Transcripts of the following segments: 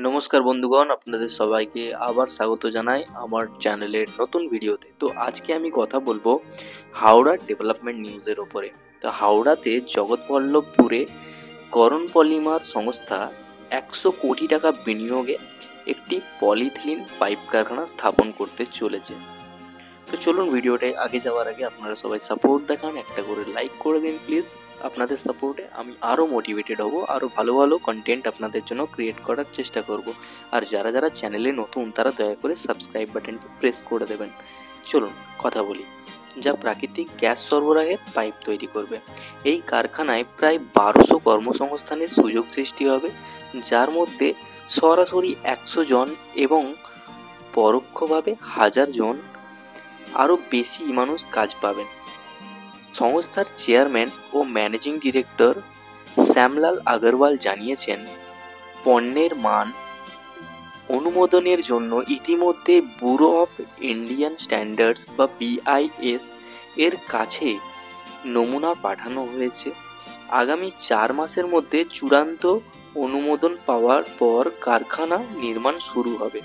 নমস্কার বন্ধুগণ, আপনাদের সবাইকে আবার স্বাগত জানাই আমার চ্যানেলের নতুন ভিডিওতে। তো আজকে আমি কথা বলবো হাওড়ার ডেভেলপমেন্ট নিউজের ওপরে। তো হাওড়াতে জগৎবল্লভপুরে করণ পলিমার সংস্থা 100 কোটি টাকা বিনিয়োগে একটি পলিথিলিন পাইপ কারখানা স্থাপন করতে চলেছে। তো চলুন ভিডিওটায় আগে যাওয়ার আগে আপনারা সবাই সাপোর্ট দেখান, একটা করে লাইক করে দিন প্লিজ। আপনাদের সাপোর্টে আমি আরও মোটিভেটেড হব, আরও ভালো ভালো কন্টেন্ট আপনাদের জন্য ক্রিয়েট করার চেষ্টা করব। আর যারা যারা চ্যানেলে নতুন তারা দয়া করে সাবস্ক্রাইব বাটনটি প্রেস করে দেবেন। চলুন কথা বলি। যা প্রাকৃতিক গ্যাস সরবরাহের পাইপ তৈরি করবে। এই কারখানায় প্রায় 1200 কর্মসংস্থানের সুযোগ সৃষ্টি হবে, যার মধ্যে সরাসরি 100 জন এবং পরোক্ষভাবে 1000 জন আরও বেশি মানুষ কাজ পাবেন। সংস্থার চেয়ারম্যান ও ম্যানেজিং ডিরেক্টর শ্যামলাল আগরওয়াল জানিয়েছেন, পণ্যের মান অনুমোদনের জন্য ইতিমধ্যে ব্যুরো অফ ইন্ডিয়ান স্ট্যান্ডার্ডস বা BIS এর কাছে নমুনা পাঠানো হয়েছে। আগামী 4 মাসের মধ্যে চূড়ান্ত অনুমোদন পাওয়ার পর কারখানা নির্মাণ শুরু হবে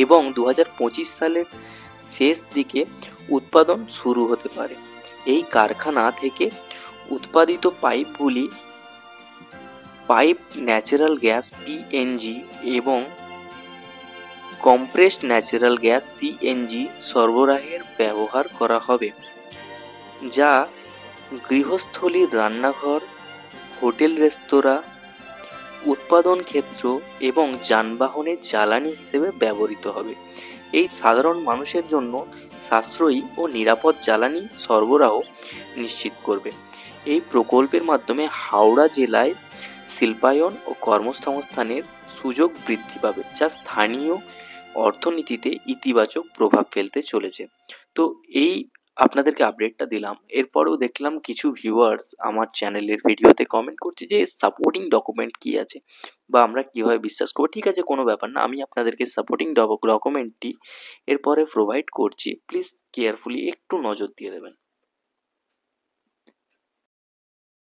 এবং 2025 সালের শেষ দিকে উৎপাদন শুরু হতে পারে। এই কারখানা থেকে উৎপাদিত পাইপগুলি পাইপ ন্যাচারাল গ্যাস PNG এবং কম্প্রেসড ন্যাচারাল গ্যাস CNG সরবরাহের ব্যবহার করা হবে, যা গৃহস্থলীর রান্নাঘর, হোটেল, রেস্তোরাঁ, উৎপাদন ক্ষেত্র এবং যানবাহনের জ্বালানি হিসেবে ব্যবহৃত হবে। এই সাধারণ মানুষের জন্য সাশ্রয়ী ও নিরাপদ জ্বালানি সরবরাহ নিশ্চিত করবে। এই প্রকল্পের মাধ্যমে হাওড়া জেলায় শিল্পায়ন ও কর্মসংস্থানের সুযোগ বৃদ্ধি পাবে, যা স্থানীয় অর্থনীতিতে ইতিবাচক প্রভাব ফেলতে চলেছে। তো এই আপনাদেরকে আপডেটটা দিলাম। এরপরেও দেখলাম কিছু ভিউয়ার্স আমার চ্যানেলের ভিডিওতে কমেন্ট করছে যে সাপোর্টিং ডকুমেন্ট কী আছে বা আমরা কীভাবে বিশ্বাস করবো। ঠিক আছে, কোনো ব্যাপার না, আমি আপনাদেরকে সাপোর্টিং ডকুমেন্টটি এরপরে প্রোভাইড করছি। প্লিজ কেয়ারফুলি একটু নজর দিয়ে দেবেন।